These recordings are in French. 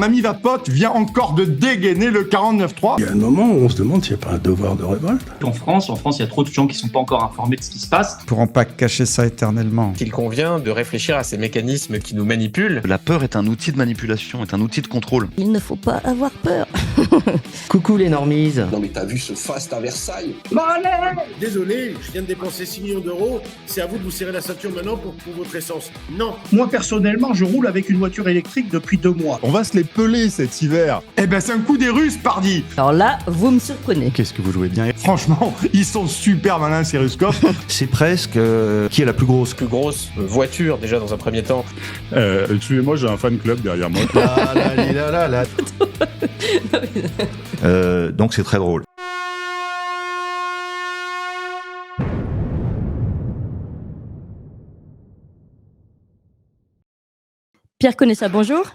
Mon ami Vapote vient encore de dégainer le 49.3. Il y a un moment où on se demande s'il n'y a pas un devoir de révolte. En France, il y a trop de gens qui ne sont pas encore informés de ce qui se passe. Ils ne pourront pas cacher ça éternellement. Il convient de réfléchir à ces mécanismes qui nous manipulent. La peur est un outil de manipulation, est un outil de contrôle. Il ne faut pas avoir peur. Coucou les normies. Non mais t'as vu ce faste à Versailles? Désolé, je viens de dépenser 6 millions d'euros. C'est à vous de vous serrer la ceinture maintenant pour votre essence. Non. Moi personnellement, je roule avec une voiture électrique depuis 2 mois. On va se les peler cet hiver. Eh ben c'est un coup des Russes, pardi. Alors là, vous me surprenez. Qu'est-ce que vous jouez bien. Franchement, ils sont super malins ces Ruskov. C'est presque qui est la plus grosse. Plus grosse voiture déjà dans un premier temps. Excusez-moi, j'ai un fan club derrière moi. Donc c'est très drôle. Pierre Conessa, bonjour.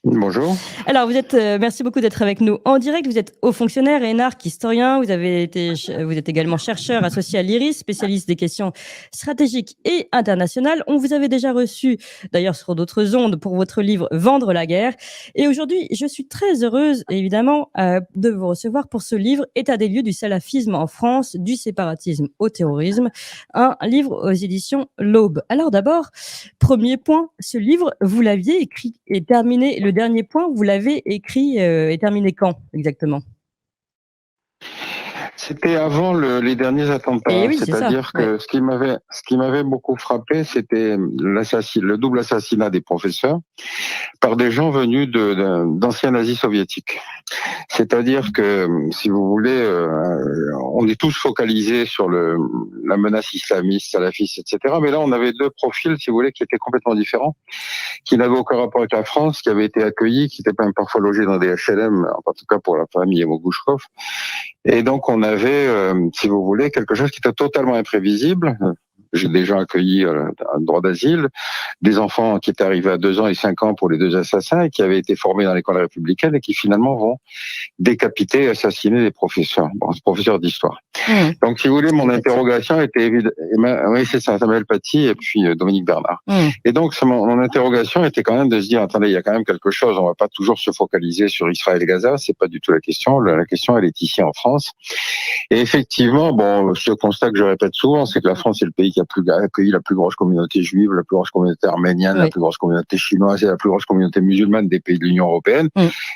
Bonjour. Alors, merci beaucoup d'être avec nous en direct. Vous êtes haut fonctionnaire, énarque, historien. Vous êtes également chercheur associé à l'IRIS, spécialiste des questions stratégiques et internationales. On vous avait déjà reçu, d'ailleurs, sur d'autres ondes pour votre livre Vendre la guerre. Et aujourd'hui, je suis très heureuse, évidemment, de vous recevoir pour ce livre État des lieux du salafisme en France, du séparatisme au terrorisme, un livre aux éditions L'Aube. Alors d'abord, premier point, ce livre, vous l'aviez écrit et terminé. Le dernier point, vous l'avez écrit et terminé quand exactement? C'était avant les derniers attentats. Oui, c'est-à-dire que ouais. ce qui m'avait beaucoup frappé, c'était le double assassinat des professeurs par des gens venus d'anciens nazis soviétiques. C'est-à-dire que, si vous voulez, on est tous focalisés sur la menace islamiste, salafiste, etc. Mais là, on avait deux profils, si vous voulez, qui étaient complètement différents, qui n'avaient aucun rapport avec la France, qui avaient été accueillis, qui étaient même parfois logés dans des HLM, en tout cas pour la famille Mogouchkov. Et donc, on avait, si vous voulez, quelque chose qui était totalement imprévisible. J'ai déjà accueilli un droit d'asile, des enfants qui étaient arrivés à 2 ans et 5 ans pour les 2 assassins et qui avaient été formés dans l'école républicaine et qui finalement vont décapiter et assassiner des professeurs, professeurs d'histoire. Donc, si vous voulez, mon interrogation était évidente. Oui, c'est ça, Samuel Paty et puis Dominique Bernard. Et donc, mon interrogation était quand même de se dire, attendez, il y a quand même quelque chose, on va pas toujours se focaliser sur Israël et Gaza, c'est pas du tout la question. La question, elle est ici en France. Et effectivement, ce constat que je répète souvent, c'est que la France est le pays qui a accueilli la plus grosse communauté juive, la plus grosse communauté arménienne, la plus grosse communauté chinoise et la plus grosse communauté musulmane des pays de l'Union européenne.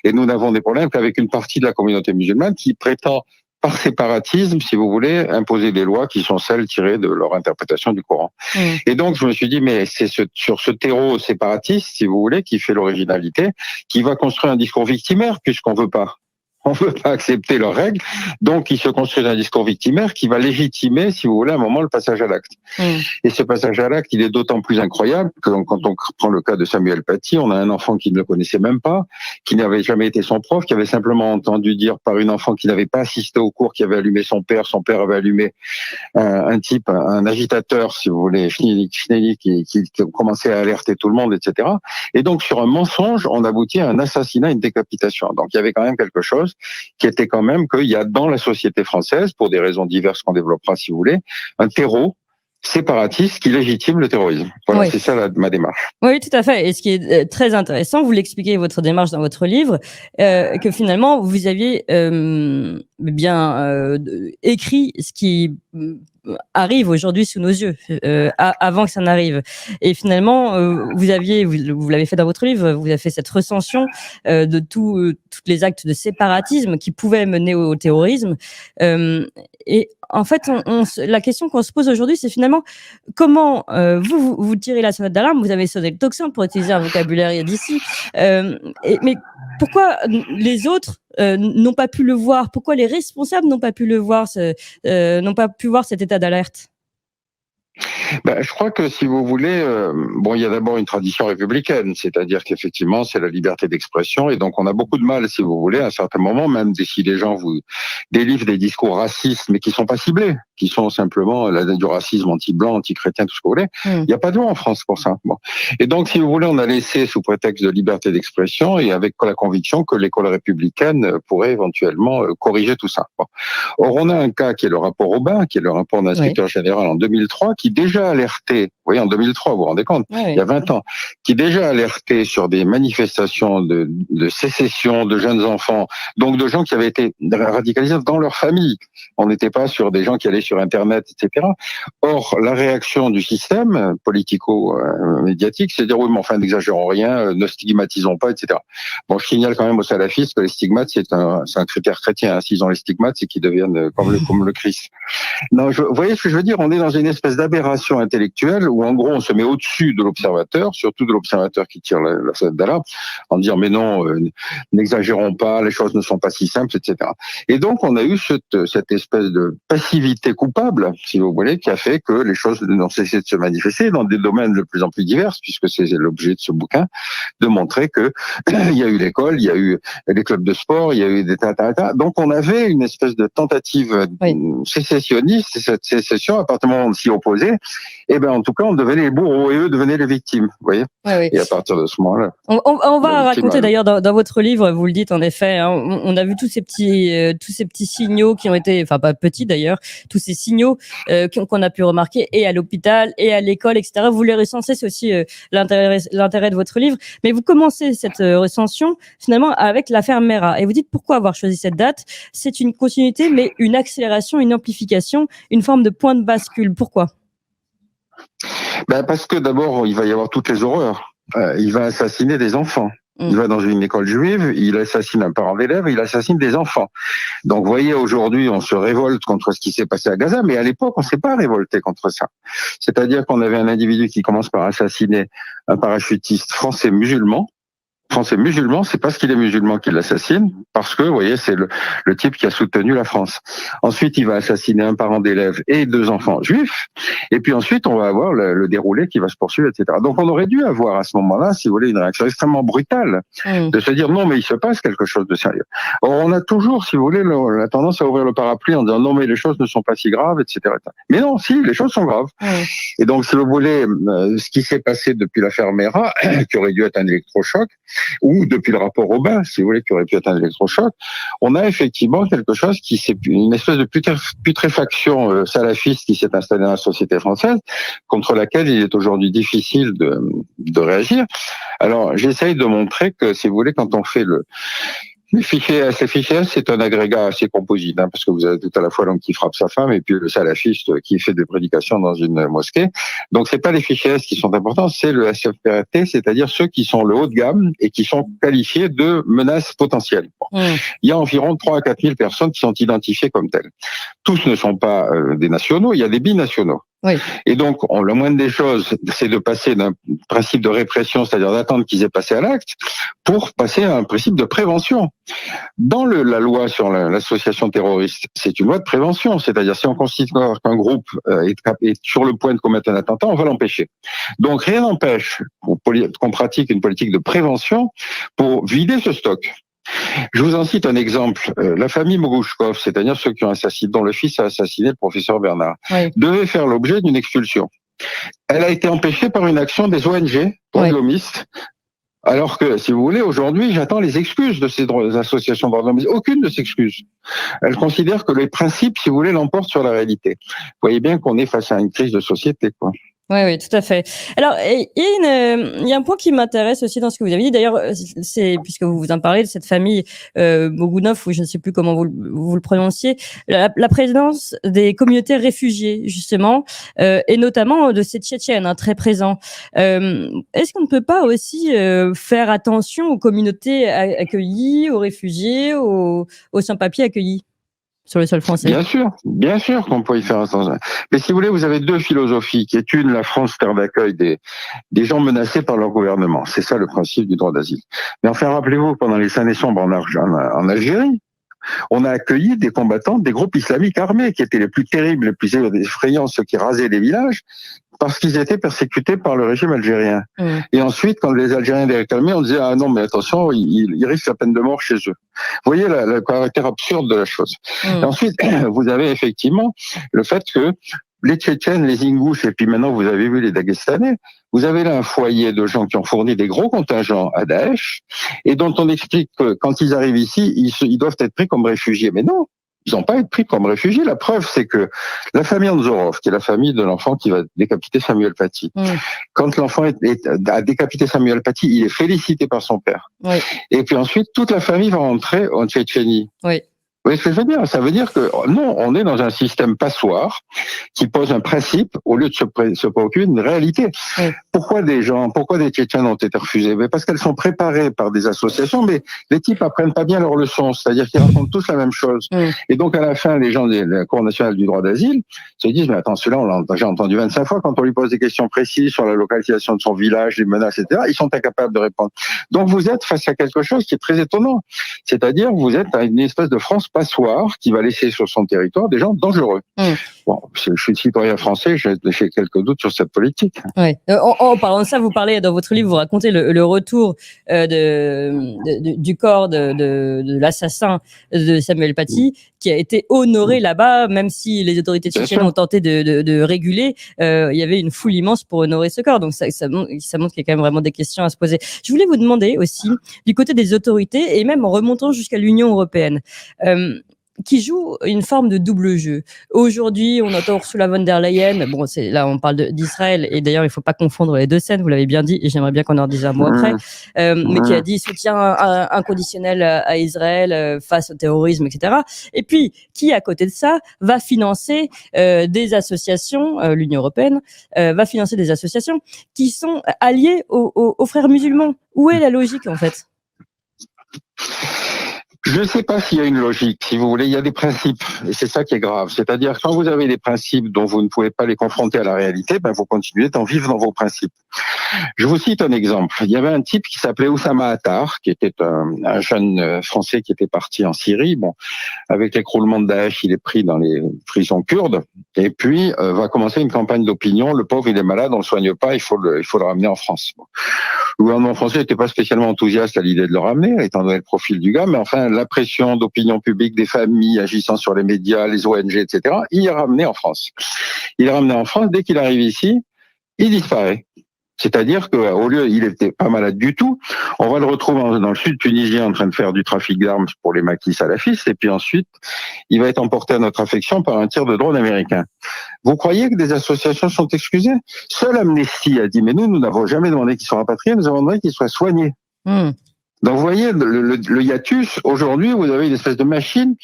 Et nous n'avons des problèmes qu'avec une partie de la communauté musulmane qui prétend, par séparatisme, si vous voulez, imposer des lois qui sont celles tirées de leur interprétation du Coran. Et donc, je me suis dit, mais c'est sur ce terreau séparatiste, si vous voulez, qui fait l'originalité, qui va construire un discours victimaire, puisqu'on veut pas accepter leurs règles. Donc, il se construit un discours victimaire qui va légitimer, si vous voulez, à un moment, le passage à l'acte. Et ce passage à l'acte, il est d'autant plus incroyable que quand on prend le cas de Samuel Paty, on a un enfant qui ne le connaissait même pas, qui n'avait jamais été son prof, qui avait simplement entendu dire par une enfant qui n'avait pas assisté au cours, qui avait allumé son père avait allumé un type, un agitateur, si vous voulez, Finelli, qui commençait à alerter tout le monde, etc. Et donc, sur un mensonge, on aboutit à un assassinat, une décapitation. Donc, il y avait quand même quelque chose qui était quand même qu'il y a dans la société française, pour des raisons diverses qu'on développera si vous voulez, un terreau séparatiste qui légitime le terrorisme. Voilà, c'est ça ma démarche. Oui, tout à fait. Et ce qui est très intéressant, vous l'expliquez votre démarche dans votre livre, que finalement vous aviez écrit ce qui arrive aujourd'hui sous nos yeux, avant que ça n'arrive. Et finalement, vous l'avez fait dans votre livre, vous avez fait cette recension de tous les actes de séparatisme qui pouvaient mener au terrorisme. Et en fait, la question qu'on se pose aujourd'hui, c'est finalement comment vous tirez la sonnette d'alarme, vous avez sonné le tocsin pour utiliser un vocabulaire d'ici, mais pourquoi les autres n'ont pas pu le voir? Pourquoi les responsables n'ont pas pu le voir, n'ont pas pu voir cet état d'alerte? Je crois que si vous voulez, il y a d'abord une tradition républicaine, c'est-à-dire qu'effectivement c'est la liberté d'expression et donc on a beaucoup de mal, si vous voulez, à un certain moment, même si les gens vous délivrent des discours racistes mais qui sont pas ciblés, qui sont simplement du racisme anti-blanc, anti-chrétien, tout ce que vous voulez, il n'y a pas de loi en France pour ça. Et donc si vous voulez, on a laissé sous prétexte de liberté d'expression et avec la conviction que l'école républicaine pourrait éventuellement corriger tout ça. Or on a un cas qui est le rapport Aubin, qui est le rapport d'inspecteur général en 2003, qui déjà alerté, vous voyez, en 2003, vous vous rendez compte, il y a 20 ans, qui déjà alertait sur des manifestations de sécession de jeunes enfants, donc de gens qui avaient été radicalisés dans leur famille. On n'était pas sur des gens qui allaient sur Internet, etc. Or, la réaction du système politico-médiatique, c'est de dire, oui, mais enfin, n'exagérons rien, ne stigmatisons pas, etc. Bon, je signale quand même aux salafistes que les stigmates, c'est un critère chrétien. Hein. S'ils ont les stigmates, c'est qu'ils deviennent comme le Christ. Non, vous voyez ce que je veux dire? On est dans une espèce d'aberration intellectuelle où, en gros, on se met au-dessus de l'observateur, surtout de l'observateur qui tire la sonnette d'alarme, en disant, mais non, n'exagérons pas, les choses ne sont pas si simples, etc. Et donc, on a eu cette espèce de passivité coupable, si vous voulez, qui a fait que les choses n'ont cessé de se manifester dans des domaines de plus en plus divers, puisque c'est l'objet de ce bouquin, de montrer que il y a eu l'école, il y a eu les clubs de sport, il y a eu des tas. Donc, on avait une espèce de tentative sécessionniste, et cette sécession, à partir du moment où on s'y opposait, eh ben, en tout cas, on devenait les bourreaux et eux devenaient les victimes, vous voyez. Et à partir de ce moment-là. On va raconter d'ailleurs dans votre livre, vous le dites en effet, hein, on a vu tous ces petits signaux qui ont été, enfin pas petits d'ailleurs, tous ces signaux qu'on a pu remarquer et à l'hôpital et à l'école, etc. Vous les recensez, c'est aussi l'intérêt de votre livre. Mais vous commencez cette recension finalement avec l'affaire Mera et vous dites pourquoi avoir choisi cette date. C'est une continuité, mais une accélération, une amplification, une forme de point de bascule. Pourquoi? Parce que d'abord, il va y avoir toutes les horreurs. Il va assassiner des enfants. Il va dans une école juive, il assassine un parent d'élève, il assassine des enfants. Donc, vous voyez, aujourd'hui, on se révolte contre ce qui s'est passé à Gaza, mais à l'époque, on ne s'est pas révolté contre ça. C'est-à-dire qu'on avait un individu qui commence par assassiner un parachutiste français musulman, c'est parce qu'il est musulman qu'il l'assassine, parce que, vous voyez, c'est le type qui a soutenu la France. Ensuite, il va assassiner un parent d'élève et 2 enfants juifs, et puis ensuite, on va avoir le déroulé qui va se poursuivre, etc. Donc, on aurait dû avoir à ce moment-là, si vous voulez, une réaction extrêmement brutale, de se dire non, mais il se passe quelque chose de sérieux. Or, on a toujours, si vous voulez, la tendance à ouvrir le parapluie en disant non, mais les choses ne sont pas si graves, etc. Mais non, si, les choses sont graves. Et donc, si vous voulez, ce qui s'est passé depuis l'affaire Mera, qui aurait dû être un électrochoc, ou depuis le rapport Aubin, si vous voulez, qui aurait pu être un électrochoc, on a effectivement quelque chose qui c'est une espèce de putréfaction salafiste qui s'est installée dans la société française, contre laquelle il est aujourd'hui difficile de réagir. Alors, j'essaye de montrer que, si vous voulez, quand on fait les fichiers S, c'est un agrégat assez composite, hein, parce que vous avez tout à la fois l'homme qui frappe sa femme et puis le salafiste qui fait des prédications dans une mosquée. Donc, c'est pas les fichiers S qui sont importants, c'est le SFPRT, c'est-à-dire ceux qui sont le haut de gamme et qui sont qualifiés de menaces potentielles. Il y a environ 3 à 4 000 personnes qui sont identifiées comme telles. Tous ne sont pas des nationaux, il y a des binationaux. Et donc, la moindre des choses, c'est de passer d'un principe de répression, c'est-à-dire d'attendre qu'ils aient passé à l'acte, pour passer à un principe de prévention. Dans la loi sur l'association terroriste, c'est une loi de prévention, c'est-à-dire si on considère qu'un groupe est sur le point de commettre un attentat, on va l'empêcher. Donc, rien n'empêche qu'on pratique une politique de prévention pour vider ce stock. Je vous en cite un exemple. La famille Mogouchkov, c'est-à-dire ceux qui ont assassiné, dont le fils a assassiné le professeur Bernard, devait faire l'objet d'une expulsion. Elle a été empêchée par une action des ONG, droits-de-l'hommistes, alors que, si vous voulez, aujourd'hui, j'attends les excuses de ces associations droits-de-l'homme. Aucune ne s'excuse. Elles considèrent que les principes, si vous voulez, l'emportent sur la réalité. Vous voyez bien qu'on est face à une crise de société, quoi. Oui, tout à fait. Alors, il y a un point qui m'intéresse aussi dans ce que vous avez dit. D'ailleurs, c'est puisque vous en parlez de cette famille Mogounov, ou je ne sais plus comment vous le prononciez, la présence des communautés réfugiées, justement, et notamment de ces Tchétchènes, hein, très présents. Est-ce qu'on ne peut pas aussi faire attention aux communautés accueillies, aux réfugiés, aux sans-papiers accueillis sur le sol français? Bien sûr qu'on peut y faire attention. Mais si vous voulez, vous avez 2 philosophies, qui est une, la France, terre d'accueil des gens menacés par leur gouvernement. C'est ça le principe du droit d'asile. Mais enfin, rappelez-vous, pendant les années sombres en Algérie, on a accueilli des combattants des groupes islamiques armés, qui étaient les plus terribles, les plus effrayants, ceux qui rasaient les villages, parce qu'ils étaient persécutés par le régime algérien. Et ensuite, quand les Algériens les réclamaient, on disait « Ah non, mais attention, ils risquent la peine de mort chez eux ». Vous voyez le caractère absurde de la chose. Et ensuite, vous avez effectivement le fait que les Tchétchènes, les Ingouches, et puis maintenant vous avez vu les Daguestanais, vous avez là un foyer de gens qui ont fourni des gros contingents à Daesh, et dont on explique que quand ils arrivent ici, ils doivent être pris comme réfugiés. Mais non, Ils n'ont pas à être pris comme réfugiés. La preuve, c'est que la famille Anzorov, qui est la famille de l'enfant qui va décapiter Samuel Paty, quand l'enfant a décapité Samuel Paty, il est félicité par son père. Oui. Et puis ensuite, toute la famille va rentrer en Tchétchénie. Oui. Vous voyez ce que je veux dire? Ça veut dire que non, on est dans un système passoire qui pose un principe au lieu de se préoccuper d'une réalité. Oui. Pourquoi des Tchétchènes ont été refusés? Mais parce qu'elles sont préparées par des associations, mais les types apprennent pas bien leurs leçons, c'est-à-dire qu'ils racontent tous la même chose. Et donc à la fin, les gens de la Cour nationale du droit d'asile se disent mais attends, celui-là on l'a déjà entendu 25 fois, quand on lui pose des questions précises sur la localisation de son village, les menaces, etc., ils sont incapables de répondre. Donc vous êtes face à quelque chose qui est très étonnant, c'est-à-dire vous êtes à une espèce de France passoire qui va laisser sur son territoire des gens dangereux. Bon, je suis citoyen français, j'ai quelques doutes sur cette politique. Ouais. En parlant de ça, vous parlez dans votre livre, vous racontez le retour du corps de l'assassin de Samuel Paty, qui a été honoré là-bas, même si les autorités tchétchènes ont tenté de réguler, il y avait une foule immense pour honorer ce corps. Donc ça montre qu'il y a quand même vraiment des questions à se poser. Je voulais vous demander aussi, du côté des autorités, et même en remontant jusqu'à l'Union européenne, qui joue une forme de double jeu. Aujourd'hui, on entend Ursula von der Leyen, bon, là on parle d'Israël, et d'ailleurs il faut pas confondre les deux scènes, vous l'avez bien dit, et j'aimerais bien qu'on en dise un mot après, mais qui a dit soutien inconditionnel à Israël face au terrorisme, etc. Et puis, qui à côté de ça va financer des associations, l'Union européenne va financer des associations qui sont alliées aux frères musulmans. Où est la logique en fait ? Je ne sais pas s'il y a une logique, si vous voulez, il y a des principes, et c'est ça qui est grave. C'est-à-dire, quand vous avez des principes dont vous ne pouvez pas les confronter à la réalité, ben vous continuez d'en vivre dans vos principes. Je vous cite un exemple. Il y avait un type qui s'appelait Oussama Attar, qui était un jeune Français qui était parti en Syrie. Bon, avec l'écroulement de Daesh, il est pris dans les prisons kurdes, et puis va commencer une campagne d'opinion. Le pauvre, il est malade, on le soigne pas, il faut le ramener en France. Bon. Le gouvernement français n'était pas spécialement enthousiaste à l'idée de le ramener, étant donné le profil du gars, mais enfin, la pression d'opinion publique des familles agissant sur les médias, les ONG, etc., il est ramené en France. Il est ramené en France, dès qu'il arrive ici, il disparaît. C'est-à-dire qu'au lieu, il était pas malade du tout, on va le retrouver dans le sud tunisien en train de faire du trafic d'armes pour les maquis salafistes, et puis ensuite, il va être emporté à notre affection par un tir de drone américain. Vous croyez que des associations sont excusées? Seule Amnesty a dit, mais nous n'avons jamais demandé qu'ils soient rapatriés, nous avons demandé qu'ils soient soignés. Donc vous voyez, le hiatus, aujourd'hui, vous avez une espèce de machine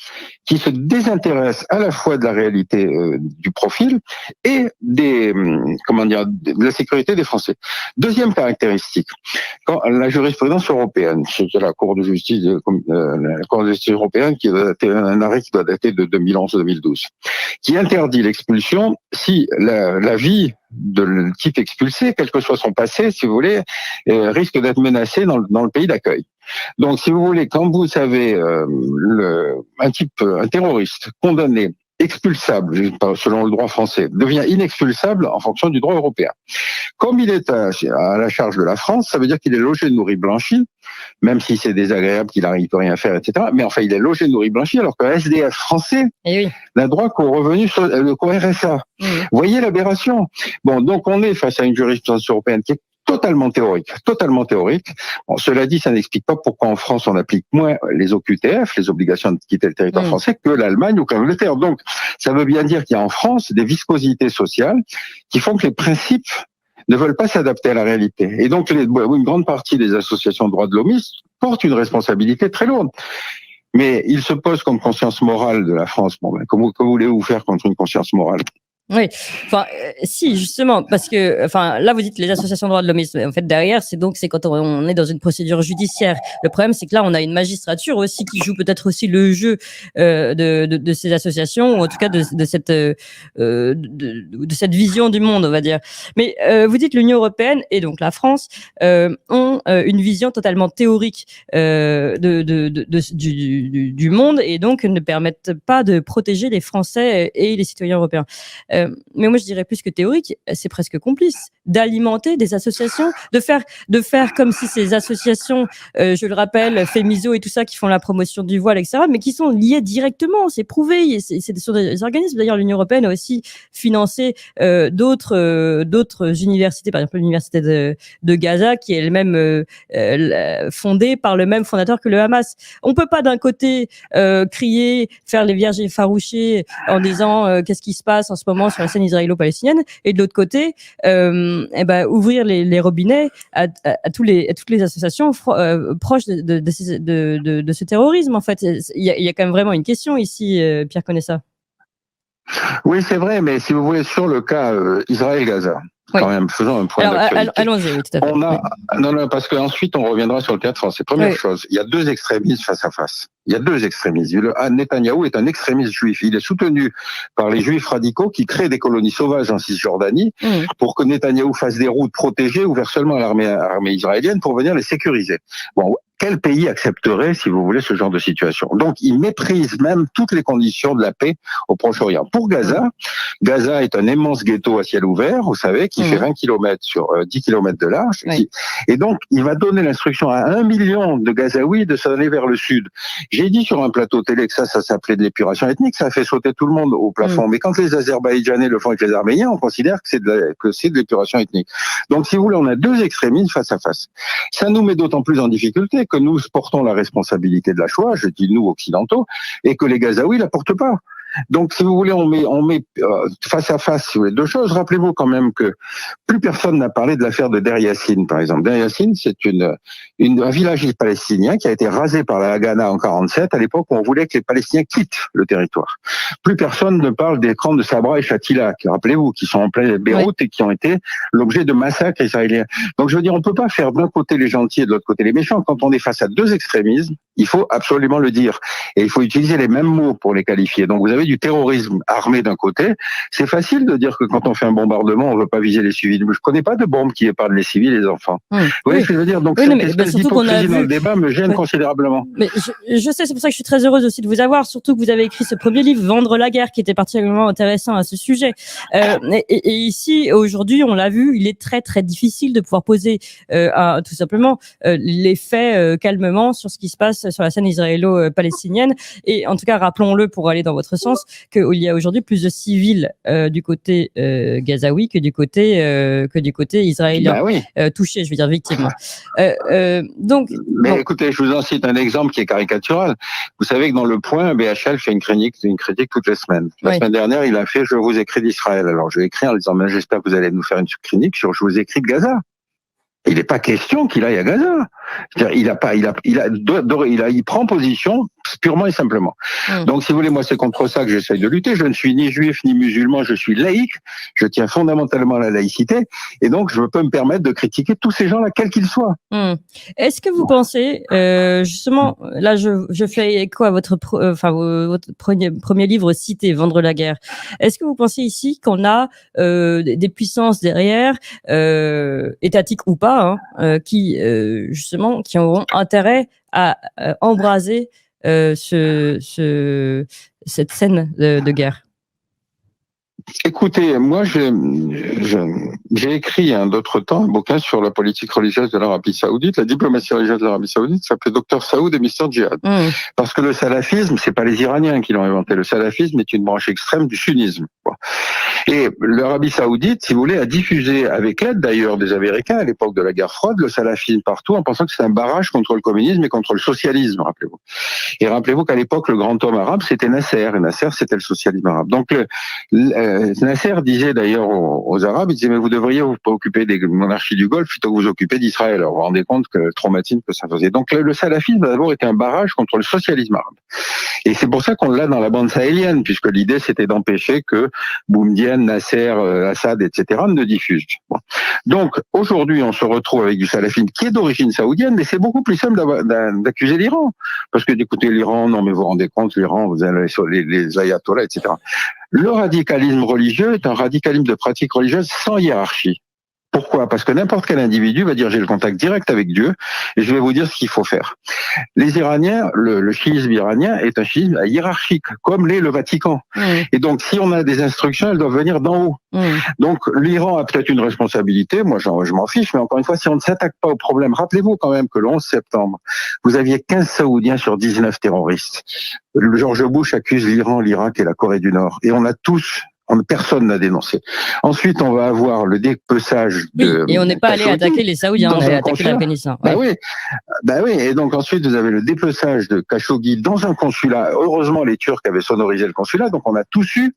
qui se désintéresse à la fois de la réalité du profil et de la sécurité des Français. Deuxième caractéristique, quand la jurisprudence européenne, c'est la Cour de justice, la Cour de justice européenne, qui a daté un arrêt qui doit dater de 2011-2012, qui interdit l'expulsion si la vie de le type expulsé, quel que soit son passé, si vous voulez, risque d'être menacé dans le pays d'accueil. Donc, si vous voulez, quand vous avez un terroriste condamné, expulsable selon le droit français, devient inexpulsable en fonction du droit européen. Comme il est à la charge de la France, ça veut dire qu'il est logé, nourri, blanchi, même si c'est désagréable, qu'il n'arrive rien à faire, etc. Mais enfin, il est logé, nourri, blanchi, alors qu'un SDF français n'a droit qu'au revenu, qu'au RSA. Vous voyez l'aberration? Bon, donc on est face à une jurisprudence européenne qui est totalement théorique. Bon, cela dit, ça n'explique pas pourquoi en France on applique moins les OQTF, les obligations de quitter le territoire français, que l'Allemagne ou que l'Angleterre. Donc, ça veut bien dire qu'il y a en France des viscosités sociales qui font que les principes ne veulent pas s'adapter à la réalité. Et donc, une grande partie des associations de droits de l'homme portent une responsabilité très lourde. Mais il se pose comme conscience morale de la France. Bon, comment voulez-vous faire contre une conscience morale? Oui, enfin, si, justement, parce que, enfin, là, vous dites les associations de droits de l'homme, en fait, derrière, c'est quand on est dans une procédure judiciaire. Le problème, c'est que là, on a une magistrature aussi qui joue peut-être aussi le jeu de ces associations, ou en tout cas de cette vision du monde, on va dire. Mais vous dites l'Union européenne et donc la France ont une vision totalement théorique du monde et donc ne permettent pas de protéger les Français et les citoyens européens. Mais moi je dirais plus que théorique, c'est presque complice d'alimenter des associations, de faire comme si ces associations, je le rappelle, Fémiso et tout ça, qui font la promotion du voile, etc., mais qui sont liées directement, c'est prouvé, c'est sur des organismes. D'ailleurs, l'Union européenne a aussi financé d'autres universités, par exemple l'université de Gaza, qui est elle-même fondée par le même fondateur que le Hamas. On peut pas d'un côté crier, faire les vierges effarouchées en disant qu'est-ce qui se passe en ce moment sur la scène israélo-palestinienne, et de l'autre côté ouvrir les robinets à toutes les associations proches de ce terrorisme. En fait, il y a quand même vraiment une question ici, Pierre Conessa. Oui, c'est vrai, mais si vous voulez, sur le cas Israël-Gaza, quand même, faisons un point d'actualité. Allons-y, oui, tout à fait. Non, parce qu'ensuite on reviendra sur le cas de France. Première chose, il y a deux extrémistes face à face. Il y a deux extrémistes. Netanyahou est un extrémiste juif. Il est soutenu par les juifs radicaux qui créent des colonies sauvages en Cisjordanie pour que Netanyahou fasse des routes protégées ouvertes seulement à l'armée israélienne pour venir les sécuriser. Bon, quel pays accepterait, si vous voulez, ce genre de situation? Donc, il méprise même toutes les conditions de la paix au Proche-Orient. Pour Gaza, Gaza est un immense ghetto à ciel ouvert, vous savez, qui fait 20 km sur 10 km de large. Et donc, il va donner l'instruction à 1 million de Gazaouis de s'en aller vers le sud. J'ai dit sur un plateau télé que ça s'appelait de l'épuration ethnique, ça a fait sauter tout le monde au plafond. Mais quand les Azerbaïdjanais le font avec les Arméniens, on considère que c'est de l'épuration ethnique. Donc, si vous voulez, on a deux extrémismes face à face. Ça nous met d'autant plus en difficulté que nous portons la responsabilité de la Shoah, je dis nous occidentaux, et que les Gazaouis la portent pas. Donc, si vous voulez, on met face à face, si vous voulez, deux choses. Rappelez-vous quand même que plus personne n'a parlé de l'affaire de Deir Yassin, par exemple. Deir Yassin, c'est un village palestinien qui a été rasé par la Haganah en 47, à l'époque où on voulait que les Palestiniens quittent le territoire. Plus personne ne parle des camps de Sabra et Shatila, rappelez-vous, qui sont en plein Beyrouth et qui ont été l'objet de massacres israéliens. Donc, je veux dire, on peut pas faire d'un côté les gentils et de l'autre côté les méchants. Quand on est face à deux extrémismes, il faut absolument le dire. Et il faut utiliser les mêmes mots pour les qualifier. Donc, vous avez du terrorisme armé d'un côté. C'est facile de dire que quand on fait un bombardement, on ne veut pas viser les civils. Mais je connais pas de bombe qui épargne les civils et les enfants. Vous voyez ce que je veux dire? Donc, cette espèce d'hypocrisie dans le débat me gêne considérablement. Mais je sais, c'est pour ça que je suis très heureuse aussi de vous avoir, surtout que vous avez écrit ce premier livre, Vendre la guerre, qui était particulièrement intéressant à ce sujet. Et ici, aujourd'hui, on l'a vu, il est très, très difficile de pouvoir poser tout simplement les faits calmement sur ce qui se passe sur la scène israélo-palestinienne. Et en tout cas, rappelons-le pour aller dans votre sens, qu'il y a aujourd'hui plus de civils du côté gazaoui que du côté israélien touchés, je veux dire victimes. Écoutez, je vous en cite un exemple qui est caricatural. Vous savez que dans Le Point, BHL fait une critique toutes les semaines. La semaine dernière, il a fait « Je vous écris d'Israël ». Alors, je vais écrire en disant « J'espère que vous allez nous faire une critique sur « Je vous écris de Gaza ». Il n'est pas question qu'il aille à Gaza. C'est-à-dire, il prend position purement et simplement. Donc, si vous voulez, moi, c'est contre ça que j'essaye de lutter. Je ne suis ni juif ni musulman, je suis laïque. Je tiens fondamentalement à la laïcité. Et donc, je peux me permettre de critiquer tous ces gens-là, quels qu'ils soient. Est-ce que vous pensez, justement, là, je fais écho à votre premier livre cité, Vendre la guerre. Est-ce que vous pensez ici qu'on a des puissances derrière, étatiques ou pas, qui auront intérêt à embraser cette scène de guerre? Écoutez, moi, j'ai écrit d'autre temps un bouquin sur la politique religieuse de l'Arabie Saoudite, la diplomatie religieuse de l'Arabie Saoudite, ça s'appelait Dr Saoud et Mr Djihad. Parce que le salafisme, c'est pas les Iraniens qui l'ont inventé. Le salafisme est une branche extrême du sunnisme. Et l'Arabie Saoudite, si vous voulez, a diffusé, avec l'aide d'ailleurs des Américains à l'époque de la guerre froide, le salafisme partout en pensant que c'était un barrage contre le communisme et contre le socialisme, rappelez-vous. Et rappelez-vous qu'à l'époque, le grand homme arabe, c'était Nasser. Et Nasser, c'était le socialisme arabe. Donc, Nasser disait d'ailleurs aux Arabes, il disait, mais vous devriez vous préoccuper des monarchies du Golfe plutôt que vous occuper d'Israël. Alors, vous vous rendez compte que le traumatisme que ça faisait. Donc, le salafisme a d'abord été un barrage contre le socialisme arabe. Et c'est pour ça qu'on l'a dans la bande sahélienne, puisque l'idée, c'était d'empêcher que Boumedienne, Nasser, Assad, etc. ne diffusent. Donc, aujourd'hui, on se retrouve avec du salafisme qui est d'origine saoudienne, mais c'est beaucoup plus simple d'accuser l'Iran. Parce que d'écouter l'Iran, non mais vous vous rendez compte, l'Iran, vous avez les ayatollahs, etc. Le radicalisme religieux est un radicalisme de pratique religieuse sans hiérarchie. Pourquoi ? Parce que n'importe quel individu va dire j'ai le contact direct avec Dieu et je vais vous dire ce qu'il faut faire. Les Iraniens, le chiisme iranien est un chiisme hiérarchique, comme l'est le Vatican. Et donc si on a des instructions, elles doivent venir d'en haut. Donc l'Iran a peut-être une responsabilité, moi je m'en fiche, mais encore une fois, si on ne s'attaque pas au problème, rappelez-vous quand même que le 11 septembre, vous aviez 15 Saoudiens sur 19 terroristes. George Bush accuse l'Iran, l'Irak et la Corée du Nord. Et on a tous... Personne n'a dénoncé. Ensuite, on va avoir le dépeçage de... Oui, et on n'est pas allé attaquer les Saoudiens, on est allé attaquer l'Afghanistan. Ouais. Bah oui, et donc ensuite, vous avez le dépeçage de Khashoggi dans un consulat. Heureusement, les Turcs avaient sonorisé le consulat, donc on a tous eu...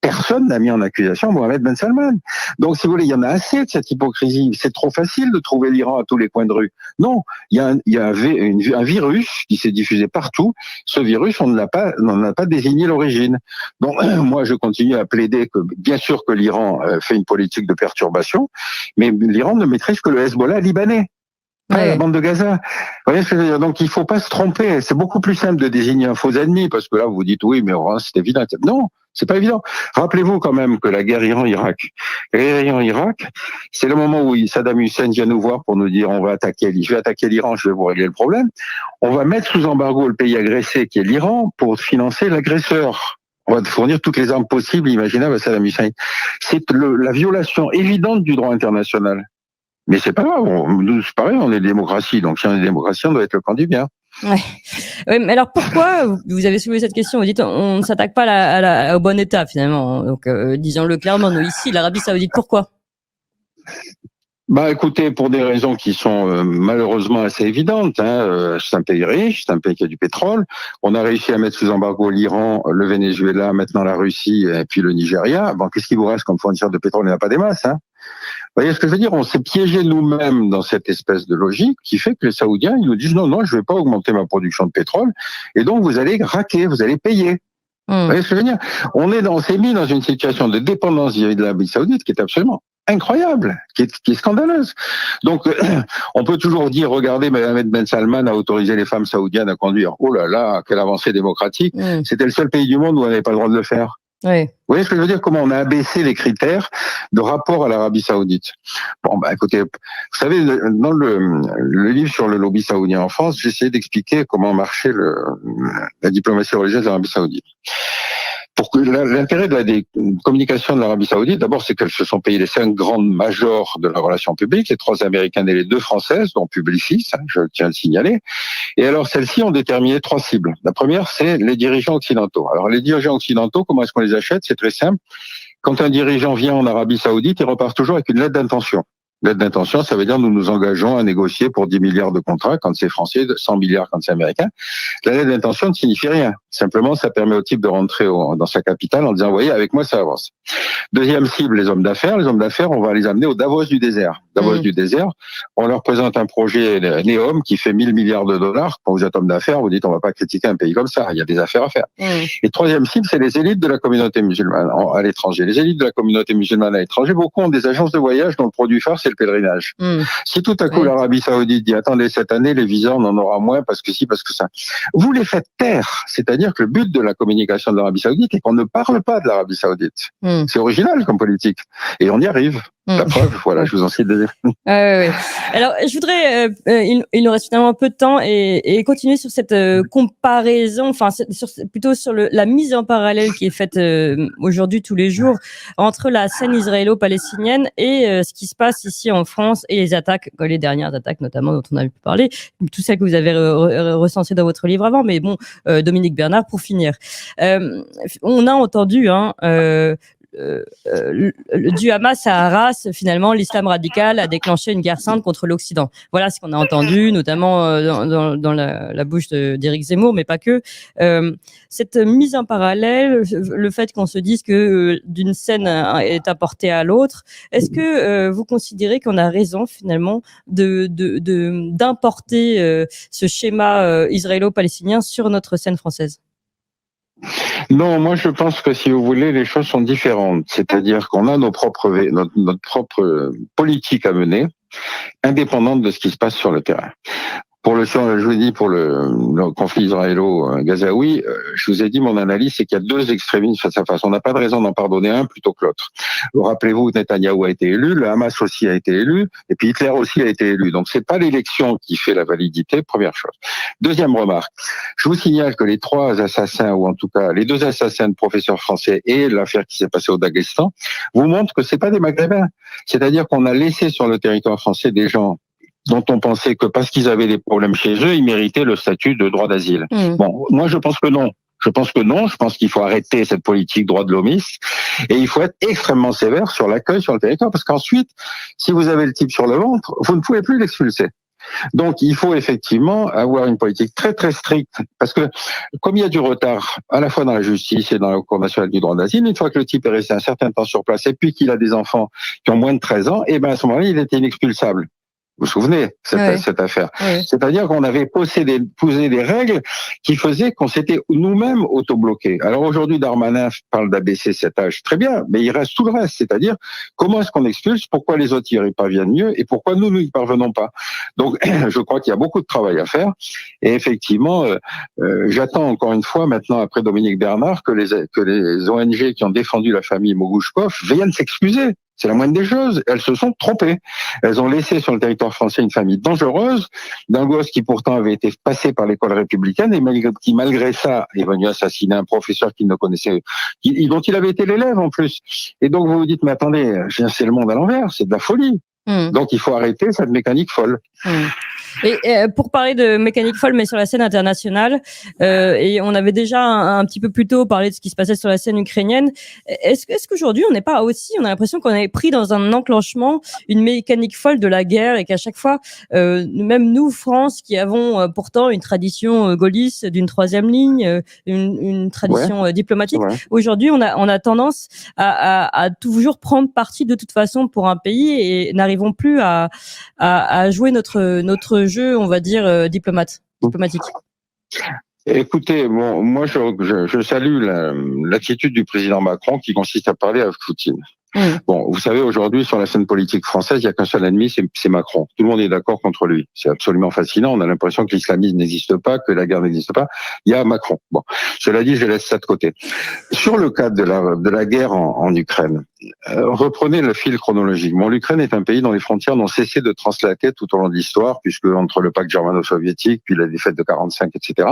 Personne n'a mis en accusation Mohamed Ben Salman. Donc, si vous voulez, il y en a assez de cette hypocrisie. C'est trop facile de trouver l'Iran à tous les coins de rue. Non, il y a un virus qui s'est diffusé partout. Ce virus, on n'en a pas désigné l'origine. Donc, moi, je continue à plaider que, bien sûr que l'Iran fait une politique de perturbation, mais l'Iran ne maîtrise que le Hezbollah libanais. La bande de Gaza. Vous voyez ce que je veux dire ? Donc, il faut pas se tromper. C'est beaucoup plus simple de désigner un faux ennemi, parce que là, vous dites, oui, mais c'est évident. Non, c'est pas évident. Rappelez-vous quand même que la guerre Iran-Irak, c'est le moment où Saddam Hussein vient nous voir pour nous dire, je vais attaquer l'Iran, je vais vous régler le problème. On va mettre sous embargo le pays agressé, qui est l'Iran, pour financer l'agresseur. On va fournir toutes les armes possibles, imaginables à Saddam Hussein. C'est la violation évidente du droit international. Mais c'est pas grave, nous, c'est pareil, on est démocratie, donc si on est démocratie, on doit être le camp du bien. Ouais, mais alors pourquoi, vous avez soulevé cette question, vous dites on ne s'attaque pas au bon État finalement, donc disons-le clairement, nous ici, l'Arabie Saoudite, pourquoi ? Bah, écoutez, pour des raisons qui sont malheureusement assez évidentes, c'est un pays riche, c'est un pays qui a du pétrole. On a réussi à mettre sous embargo l'Iran, le Venezuela, maintenant la Russie et puis le Nigeria. Bon, qu'est-ce qui vous reste comme fournisseur de pétrole ? Il n'y en a pas des masses, Vous voyez ce que je veux dire ? On s'est piégé nous-mêmes dans cette espèce de logique qui fait que les Saoudiens, ils nous disent non, je vais pas augmenter ma production de pétrole et donc vous allez raquer, vous allez payer. Vous voyez ce que je veux dire ? On s'est mis dans une situation de dépendance vis-à-vis de l'Arabie Saoudite qui est absolument incroyable, qui est scandaleuse. Donc, on peut toujours dire, regardez, Mohamed Ben Salman a autorisé les femmes saoudiennes à conduire. Oh là là, quelle avancée démocratique. C'était le seul pays du monde où on n'avait pas le droit de le faire. Vous voyez ce que je veux dire ? Comment on a abaissé les critères de rapport à l'Arabie Saoudite. Bon, écoutez, vous savez, dans le livre sur le lobby saoudien en France, j'ai essayé d'expliquer comment marchait la diplomatie religieuse de l'Arabie Saoudite. Pour que l'intérêt de la communication de l'Arabie Saoudite, d'abord, c'est qu'elles se sont payées les 5 grandes majors de la relation publique, les 3 américaines et les 2 françaises, dont Publicis, je tiens à le signaler. Et alors, celles-ci ont déterminé 3 cibles. La première, c'est les dirigeants occidentaux. Alors, les dirigeants occidentaux, comment est-ce qu'on les achète ? C'est très simple. Quand un dirigeant vient en Arabie Saoudite, il repart toujours avec une lettre d'intention. L'aide d'intention, ça veut dire nous nous engageons à négocier pour 10 milliards de contrats quand c'est français, 100 milliards quand c'est américain. La lettre d'intention ne signifie rien. Simplement, ça permet au type de rentrer dans sa capitale en disant, vous voyez, avec moi, ça avance. Deuxième cible, les hommes d'affaires. Les hommes d'affaires, on va les amener au Davos du désert. Davos du désert, on leur présente un projet Neom qui fait 1000 milliards de dollars. Quand vous êtes homme d'affaires, vous dites, on va pas critiquer un pays comme ça. Il y a des affaires à faire. Et troisième cible, c'est les élites de la communauté musulmane à l'étranger. Les élites de la communauté musulmane à l'étranger, beaucoup ont des agences de voyage dont le produit phare, c'est le pèlerinage. Si tout à coup l'Arabie Saoudite dit, attendez, cette année, les visas, on en aura moins parce que si, parce que ça. Vous les faites taire. C'est-à-dire que le but de la communication de l'Arabie Saoudite est qu'on ne parle pas de l'Arabie Saoudite. C'est original comme politique. Et on y arrive. La preuve, voilà, je vous en cite des Alors, je voudrais, il nous reste finalement un peu de temps et continuer sur cette comparaison, enfin, plutôt sur la mise en parallèle qui est faite aujourd'hui tous les jours entre la scène israélo-palestinienne et ce qui se passe ici en France et les attaques, les dernières attaques notamment dont on a pu parler, tout ça que vous avez recensé dans votre livre avant, mais bon, Dominique Bernard, pour finir. On a entendu, du Hamas à Arras, finalement, l'islam radical a déclenché une guerre sainte contre l'Occident. Voilà ce qu'on a entendu, notamment dans la bouche d'Éric Zemmour, mais pas que. Cette mise en parallèle, le fait qu'on se dise que d'une scène est apportée à l'autre, est-ce que vous considérez qu'on a raison finalement d'importer ce schéma israélo-palestinien sur notre scène française ? Non, moi je pense que si vous voulez, les choses sont différentes. C'est-à-dire qu'on a notre propre politique à mener, indépendante de ce qui se passe sur le terrain. je vous dis pour le conflit israélo-gazaoui, je vous ai dit mon analyse, c'est qu'il y a deux extrémismes face à face. On n'a pas de raison d'en pardonner un plutôt que l'autre. Rappelez-vous, Netanyahou a été élu, le Hamas aussi a été élu, et puis Hitler aussi a été élu. Donc c'est pas l'élection qui fait la validité, première chose. Deuxième remarque, je vous signale que les trois assassins, ou en tout cas les deux assassins de professeurs français et l'affaire qui s'est passée au Daghestan, vous montrent que c'est pas des Maghrébins. C'est-à-dire qu'on a laissé sur le territoire français des gens dont on pensait que parce qu'ils avaient des problèmes chez eux, ils méritaient le statut de droit d'asile. Bon, moi je pense que non. Je pense qu'il faut arrêter cette politique droit de l'homiste et il faut être extrêmement sévère sur l'accueil sur le territoire parce qu'ensuite, si vous avez le type sur le ventre, vous ne pouvez plus l'expulser. Donc, il faut effectivement avoir une politique très très stricte parce que comme il y a du retard à la fois dans la justice et dans la Cour nationale du droit d'asile, une fois que le type est resté un certain temps sur place et puis qu'il a des enfants qui ont moins de 13 ans, et ben à ce moment-là, il était inexpulsable. Vous vous souvenez cette affaire? C'est-à-dire qu'on avait posé des règles qui faisaient qu'on s'était nous-mêmes auto-bloqués. Alors aujourd'hui, Darmanin parle d'abaisser cet âge, très bien, mais il reste tout le reste. C'est-à-dire comment est-ce qu'on expulse, pourquoi les autres y parviennent mieux et pourquoi nous n'y parvenons pas. Donc je crois qu'il y a beaucoup de travail à faire. Et effectivement, j'attends encore une fois maintenant après Dominique Bernard que les ONG qui ont défendu la famille Mogouchkov viennent s'excuser. C'est la moindre des choses. Elles se sont trompées. Elles ont laissé sur le territoire français une famille dangereuse, d'un gosse qui pourtant avait été passé par l'école républicaine et qui malgré ça est venu assassiner un professeur qu'il ne connaissait, dont il avait été l'élève en plus. Et donc vous vous dites, mais attendez, c'est le monde à l'envers, c'est de la folie. Donc il faut arrêter cette mécanique folle. Et pour parler de mécanique folle, mais sur la scène internationale, et on avait déjà un petit peu plus tôt parlé de ce qui se passait sur la scène ukrainienne. Est-ce qu'aujourd'hui on n'est pas aussi, on a l'impression qu'on est pris dans un enclenchement, une mécanique folle de la guerre, et qu'à chaque fois, même nous, France, qui avons pourtant une tradition gaulliste d'une troisième ligne, une tradition diplomatique, aujourd'hui on a tendance à toujours prendre parti de toute façon pour un pays et n'arrivons plus à jouer notre jeu, on va dire, diplomatique. Écoutez, bon, moi je salue l'attitude du président Macron qui consiste à parler avec Poutine. Bon, vous savez, aujourd'hui, sur la scène politique française, il n'y a qu'un seul ennemi, c'est Macron. Tout le monde est d'accord contre lui. C'est absolument fascinant. On a l'impression que l'islamisme n'existe pas, que la guerre n'existe pas. Il y a Macron. Bon, cela dit, je laisse ça de côté. Sur le cadre de la guerre en Ukraine, reprenez le fil chronologique. Bon, l'Ukraine est un pays dont les frontières n'ont cessé de translater tout au long de l'histoire, puisque entre le pacte germano-soviétique, puis la défaite de 45, etc.,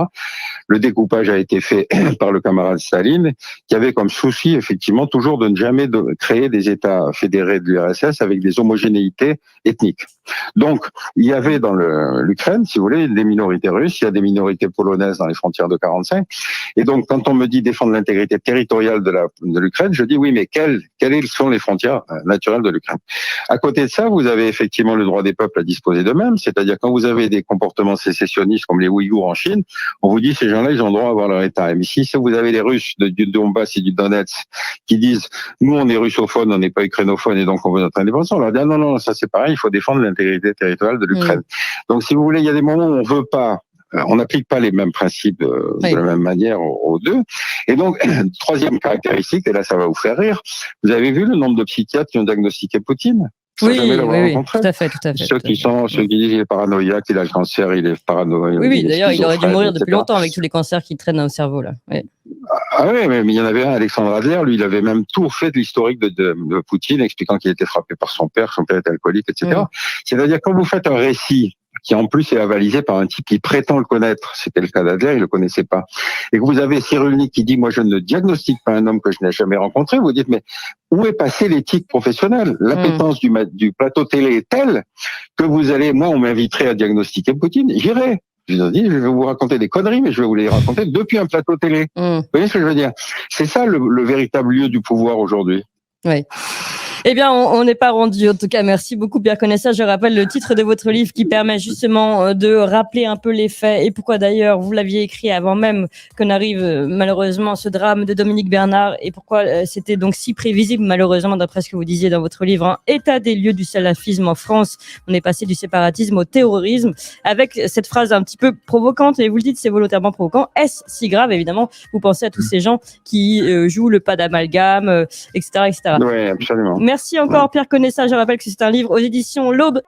le découpage a été fait par le camarade Staline, qui avait comme souci, effectivement, toujours de ne jamais créer des États fédérés de l'URSS avec des homogénéités ethniques. Donc, il y avait dans l'Ukraine, si vous voulez, des minorités russes, il y a des minorités polonaises dans les frontières de 45. Et donc, quand on me dit défendre l'intégrité territoriale de l'Ukraine, je dis oui, mais quelles sont les frontières naturelles de l'Ukraine? À côté de ça, vous avez effectivement le droit des peuples à disposer d'eux-mêmes, c'est-à-dire quand vous avez des comportements sécessionnistes comme les Ouïghours en Chine, on vous dit ces gens-là, ils ont le droit à avoir leur État. Mais si vous avez les Russes du Donbass et du Donetsk qui disent nous on est russophones, on n'est pas ukrainophones et donc on veut notre indépendance, on leur dit non, ça c'est pareil, il faut défendre l'intégrité territoriale de l'Ukraine. Donc si vous voulez, il y a des moments où on veut pas, on n'applique pas les mêmes principes de la même manière aux deux. Et donc, troisième caractéristique, et là ça va vous faire rire, vous avez vu le nombre de psychiatres qui ont diagnostiqué Poutine? Oui, tout à fait. Ceux qui disent qu'il est paranoïaque, il a le cancer, il est paranoïaque. Oui, d'ailleurs, il aurait dû mourir depuis longtemps avec tous les cancers qui traînent au cerveau, là. Oui. Ah oui, mais il y en avait un, Alexandre Adler, lui, il avait même tout fait de l'historique de Poutine, expliquant qu'il était frappé par son père était alcoolique, etc. C'est-à-dire, quand vous faites un récit qui en plus est avalisé par un type qui prétend le connaître, c'était le cas d'Adler, il le connaissait pas, et que vous avez Cyrulnik qui dit moi je ne diagnostique pas un homme que je n'ai jamais rencontré, vous dites mais où est passée l'éthique professionnelle? L'appétence du plateau télé est telle que vous allez, moi on m'inviterait à diagnostiquer Poutine, j'irai. Je vous dis, je vais vous raconter des conneries, mais je vais vous les raconter depuis un plateau télé. Vous voyez ce que je veux dire? C'est ça le véritable lieu du pouvoir aujourd'hui. Oui. Eh bien, on n'est pas rendu. En tout cas, merci beaucoup, Pierre Conessa. Je rappelle le titre de votre livre qui permet justement de rappeler un peu les faits et pourquoi d'ailleurs vous l'aviez écrit avant même qu'on arrive malheureusement ce drame de Dominique Bernard et pourquoi c'était donc si prévisible malheureusement d'après ce que vous disiez dans votre livre. Hein. État des lieux du salafisme en France. On est passé du séparatisme au terrorisme avec cette phrase un petit peu provocante et vous le dites, c'est volontairement provocant. Est-ce si grave? Évidemment, vous pensez à tous ces gens qui jouent le pas d'amalgame, etc., etc. Oui, absolument. Merci encore Pierre Conessa, je rappelle que c'est un livre aux éditions L'Aube.